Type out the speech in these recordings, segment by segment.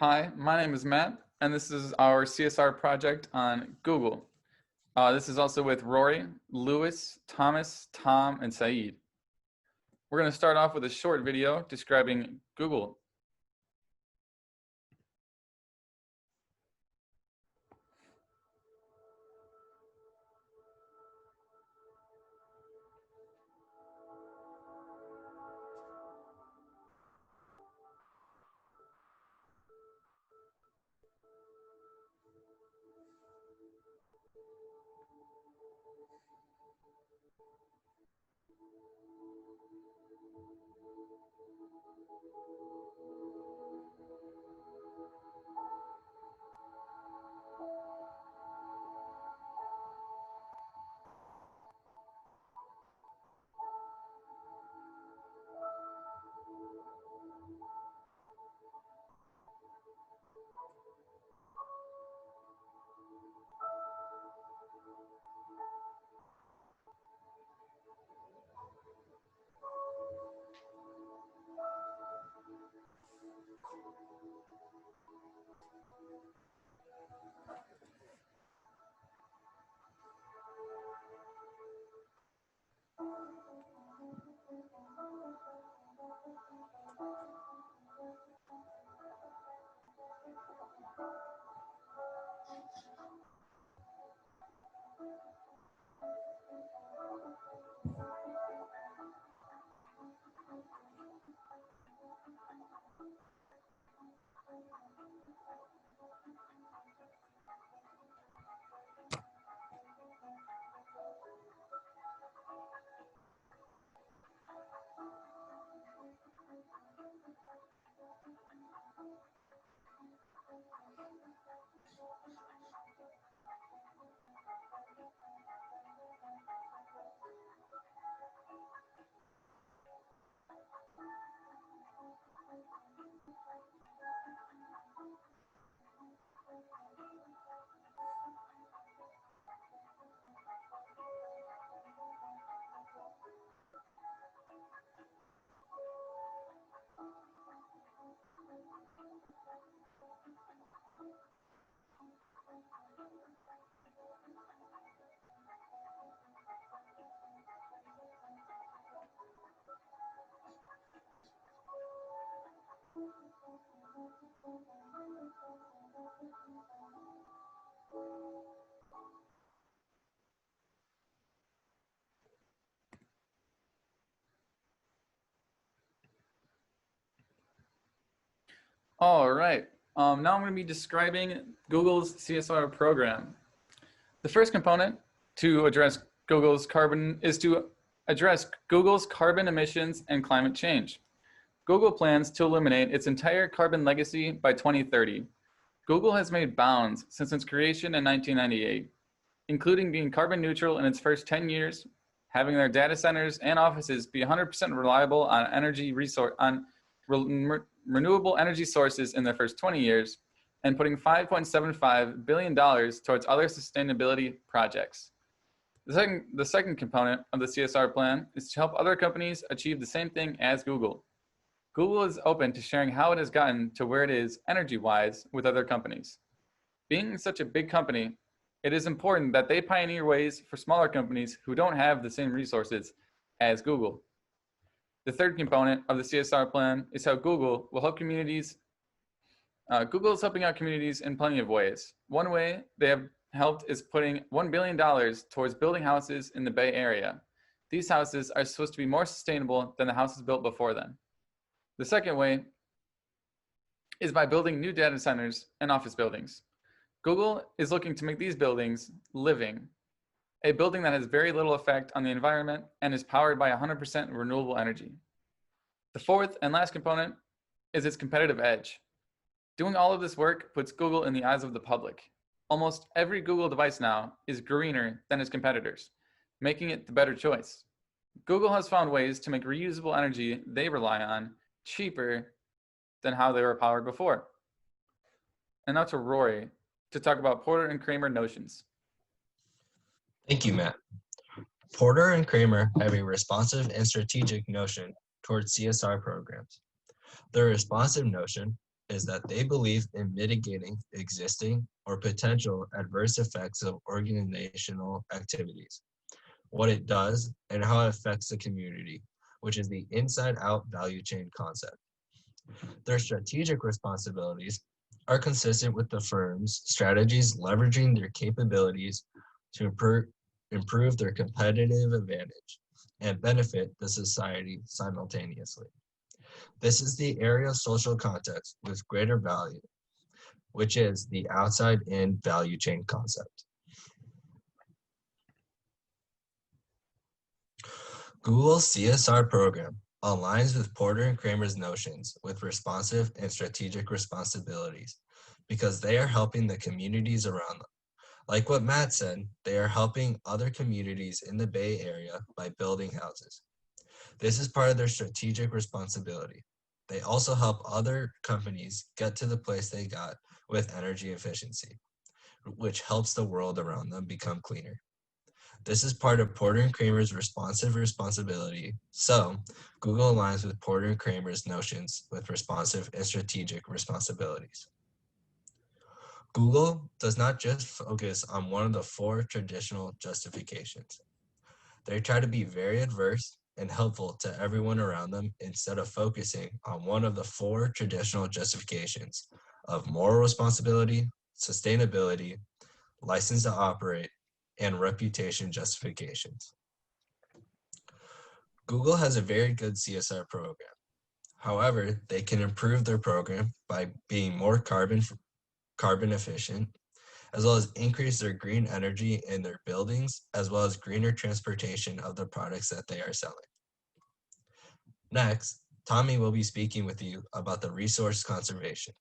Hi, my name is Matt, and this is our CSR project on Google. This is also with Rory, Lewis, Thomas, Tom, and Saeed. We're going to start off with a short video describing Google. All right, now I'm going to be describing Google's CSR program. The first component to address Google's carbon emissions and climate change. Google plans to eliminate its entire carbon legacy by 2030. Google has made bounds since its creation in 1998, including being carbon neutral in its first 10 years, having their data centers and offices be 100% reliable on renewable energy sources in their first 20 years, and putting $5.75 billion towards other sustainability projects. The second component of the CSR plan is to help other companies achieve the same thing as Google. Google is open to sharing how it has gotten to where it is energy-wise with other companies. Being such a big company, it is important that they pioneer ways for smaller companies who don't have the same resources as Google. The third component of the CSR plan is how Google will help communities. Google is helping out communities in plenty of ways. One way they have helped is putting $1 billion towards building houses in the Bay Area. These houses are supposed to be more sustainable than the houses built before them. The second way is by building new data centers and office buildings. Google is looking to make these buildings living, a building that has very little effect on the environment and is powered by 100% renewable energy. The fourth and last component is its competitive edge. Doing all of this work puts Google in the eyes of the public. Almost every Google device now is greener than its competitors, making it the better choice. Google has found ways to make reusable energy they rely on cheaper than how they were powered before. And now to Rory to talk about Porter and Kramer notions. Thank you, Matt. Porter and Kramer have a responsive and strategic notion towards CSR programs. The responsive notion is that they believe in mitigating existing or potential adverse effects of organizational activities, what it does, and how it affects the community, which is the inside-out value chain concept. Their strategic responsibilities are consistent with the firm's strategies, leveraging their capabilities to improve their competitive advantage and benefit the society simultaneously. This is the area of social context with greater value, which is the outside-in value chain concept. Google's CSR program aligns with Porter and Kramer's notions with responsive and strategic responsibilities because they are helping the communities around them. Like what Matt said, they are helping other communities in the Bay Area by building houses. This is part of their strategic responsibility. They also help other companies get to the place they got with energy efficiency, which helps the world around them become cleaner. This is part of Porter and Kramer's responsive responsibility. So Google aligns with Porter and Kramer's notions with responsive and strategic responsibilities. Google does not just focus on one of the four traditional justifications. They try to be very adverse and helpful to everyone around them instead of focusing on one of the four traditional justifications of moral responsibility, sustainability, license to operate, and reputation justifications. Google has a very good CSR program. However, they can improve their program by being more carbon efficient, as well as increase their green energy in their buildings, as well as greener transportation of the products that they are selling. Next, Tommy will be speaking with you about the resource conservation.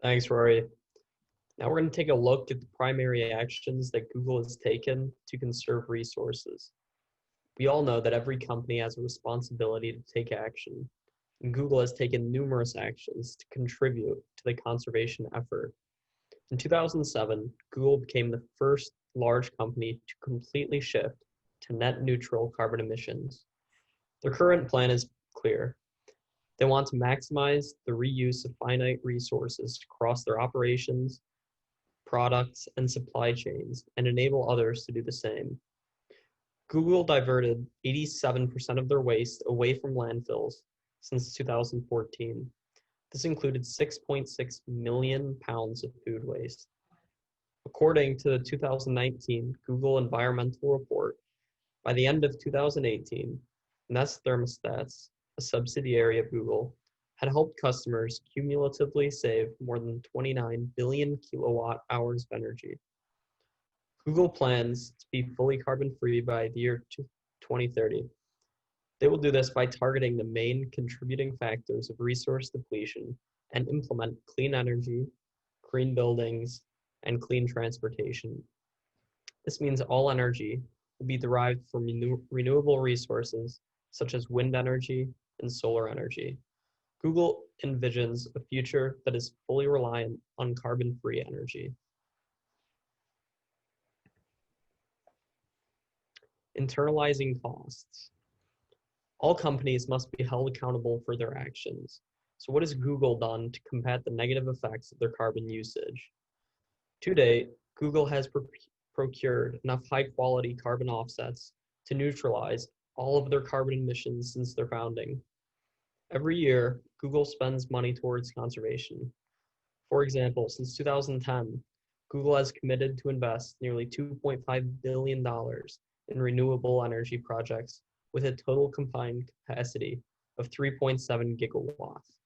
Thanks, Rory. Now we're going to take a look at the primary actions that Google has taken to conserve resources. We all know that every company has a responsibility to take action, and Google has taken numerous actions to contribute to the conservation effort. In 2007, Google became the first large company to completely shift to net neutral carbon emissions. Their current plan is clear. They want to maximize the reuse of finite resources across their operations, products, and supply chains, and enable others to do the same. Google diverted 87% of their waste away from landfills since 2014. This included 6.6 million pounds of food waste. According to the 2019 Google Environmental Report, by the end of 2018, Nest Thermostats, a subsidiary of Google, had helped customers cumulatively save more than 29 billion kilowatt hours of energy. Google plans to be fully carbon-free by the year 2030. They will do this by targeting the main contributing factors of resource depletion and implement clean energy, green buildings, and clean transportation. This means all energy will be derived from renewable resources such as wind energy and solar energy. Google envisions a future that is fully reliant on carbon-free energy. Internalizing costs. All companies must be held accountable for their actions. So what has Google done to combat the negative effects of their carbon usage? To date, Google has procured enough high-quality carbon offsets to neutralize all of their carbon emissions since their founding. Every year, Google spends money towards conservation. For example, since 2010, Google has committed to invest nearly $2.5 billion in renewable energy projects with a total combined capacity of 3.7 gigawatts.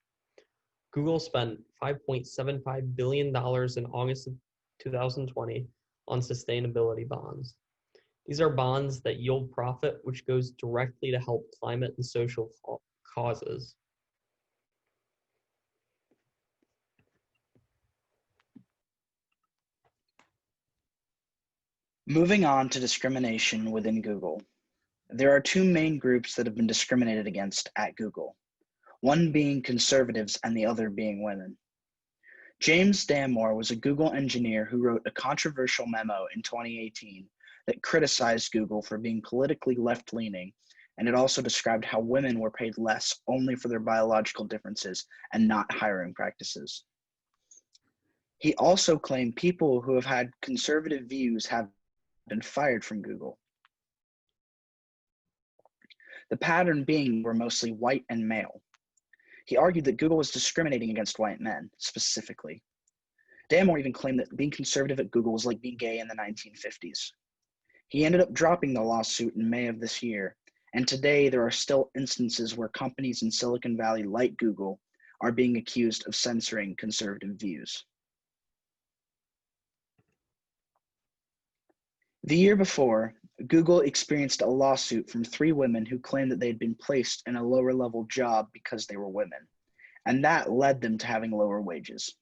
Google spent $5.75 billion in August of 2020 on sustainability bonds. These are bonds that yield profit, which goes directly to help climate and social causes. Moving on to discrimination within Google. There are two main groups that have been discriminated against at Google, one being conservatives and the other being women. James Damore was a Google engineer who wrote a controversial memo in 2018 that criticized Google for being politically left-leaning and it also described how women were paid less only for their biological differences and not hiring practices. He also claimed people who have had conservative views have been fired from Google. The pattern being were mostly white and male. He argued that Google was discriminating against white men, specifically. Damore even claimed that being conservative at Google was like being gay in the 1950s. He ended up dropping the lawsuit in May of this year, and today there are still instances where companies in Silicon Valley like Google are being accused of censoring conservative views. The year before, Google experienced a lawsuit from 3 women who claimed that they had been placed in a lower level job because they were women, and that led them to having lower wages.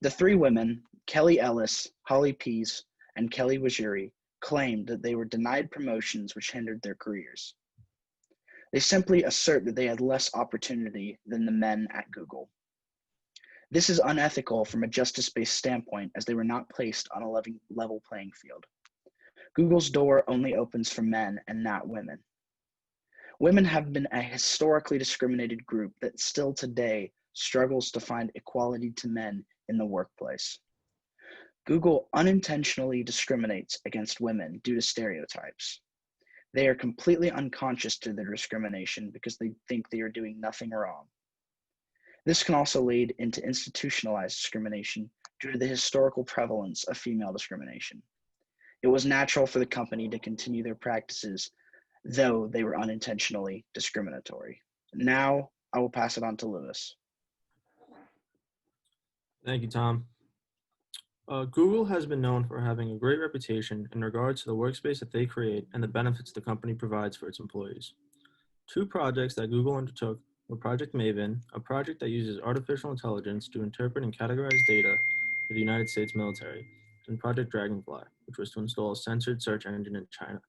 The 3 women, Kelly Ellis, Holly Pease, and Kelly Wajuri, claimed that they were denied promotions which hindered their careers. They simply assert that they had less opportunity than the men at Google. This is unethical from a justice-based standpoint as they were not placed on a level playing field. Google's door only opens for men and not women. Women have been a historically discriminated group that still today struggles to find equality to men in the workplace. Google unintentionally discriminates against women due to stereotypes. They are completely unconscious to their discrimination because they think they are doing nothing wrong. This can also lead into institutionalized discrimination due to the historical prevalence of female discrimination. It was natural for the company to continue their practices, though they were unintentionally discriminatory. Now, I will pass it on to Lewis. Thank you, Tom. Google has been known for having a great reputation in regards to the workspace that they create and the benefits the company provides for its employees. 2 projects that Google undertook were Project Maven, a project that uses artificial intelligence to interpret and categorize data for the United States military, and Project Dragonfly, which was to install a censored search engine in China.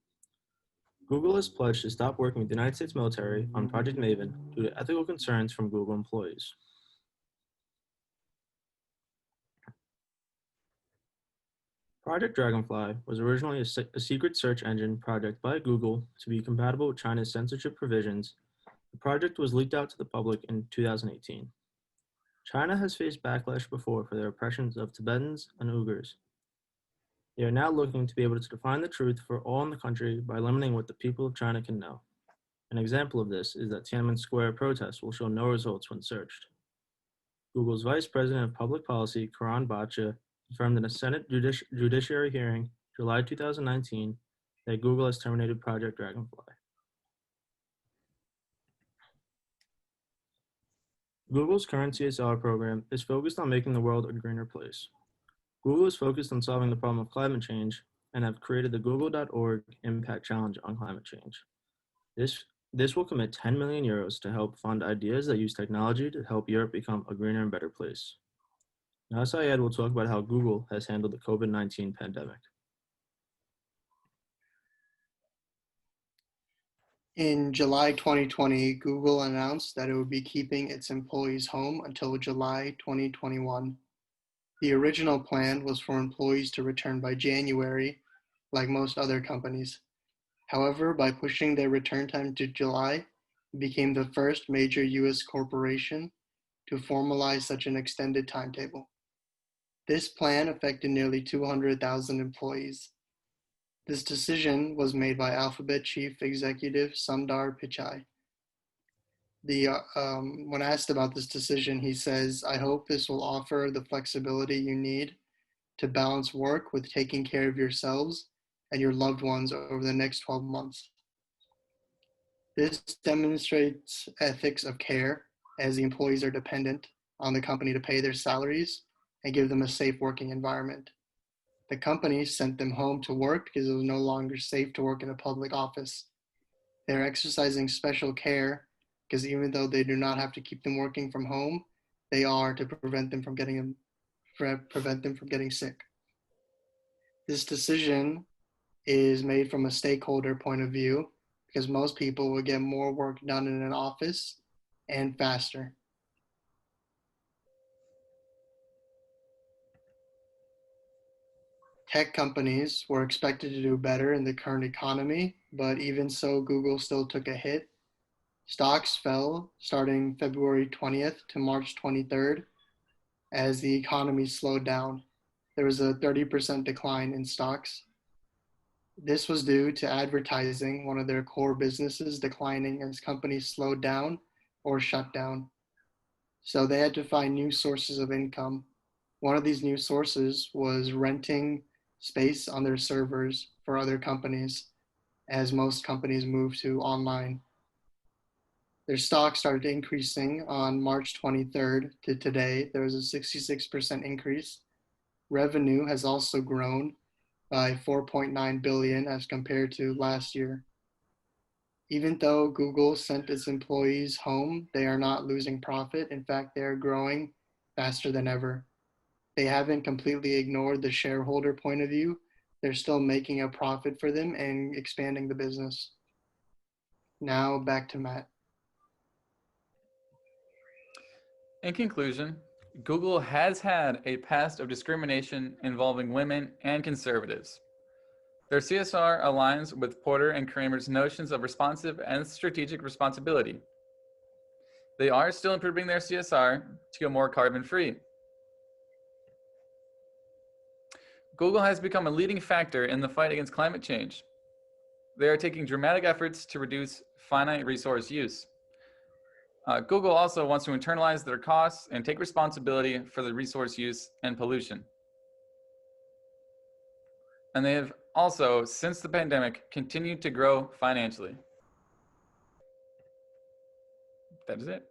Google has pledged to stop working with the United States military on Project Maven due to ethical concerns from Google employees. Project Dragonfly was originally a secret search engine project by Google to be compatible with China's censorship provisions. The project was leaked out to the public in 2018. China has faced backlash before for their oppressions of Tibetans and Uyghurs. They are now looking to be able to define the truth for all in the country by limiting what the people of China can know. An example of this is that Tiananmen Square protests will show no results when searched. Google's Vice President of Public Policy, Karan Bacha, confirmed in a Senate Judiciary hearing, July 2019, that Google has terminated Project Dragonfly. Google's current CSR program is focused on making the world a greener place. Google is focused on solving the problem of climate change and have created the google.org Impact Challenge on climate change. This will commit 10 million euros to help fund ideas that use technology to help Europe become a greener and better place. Now Syed will talk about how Google has handled the COVID-19 pandemic. In July 2020, Google announced that it would be keeping its employees home until July 2021. The original plan was for employees to return by January, like most other companies. However, by pushing their return time to July, it became the first major US corporation to formalize such an extended timetable. This plan affected nearly 200,000 employees. This decision was made by Alphabet Chief Executive Sundar Pichai. When asked about this decision, he says, "I hope this will offer the flexibility you need to balance work with taking care of yourselves and your loved ones over the next 12 months. This demonstrates ethics of care as the employees are dependent on the company to pay their salaries and give them a safe working environment. The company sent them home to work because it was no longer safe to work in a public office. They're exercising special care because even though they do not have to keep them working from home, they are to prevent them from getting sick. This decision is made from a stakeholder point of view because most people will get more work done in an office and faster. Tech companies were expected to do better in the current economy but even so, Google still took a hit. Stocks fell starting February 20th to March 23rd as the economy slowed down. There was a 30% decline in stocks. This was due to advertising, one of their core businesses, declining as companies slowed down or shut down. So they had to find new sources of income. One of these new sources was renting space on their servers for other companies, as most companies moved to online. Their stock started increasing on March 23rd to today. There was a 66% increase. Revenue has also grown by 4.9 billion as compared to last year. Even though Google sent its employees home, they are not losing profit. In fact, they are growing faster than ever. They haven't completely ignored the shareholder point of view. They're still making a profit for them and expanding the business. Now back to Matt. In conclusion, Google has had a past of discrimination involving women and conservatives. Their CSR aligns with Porter and Kramer's notions of responsive and strategic responsibility. They are still improving their CSR to go more carbon-free. Google has become a leading factor in the fight against climate change. They are taking dramatic efforts to reduce finite resource use. Google also wants to internalize their costs and take responsibility for the resource use and pollution. And they have also, since the pandemic, continued to grow financially. That is it.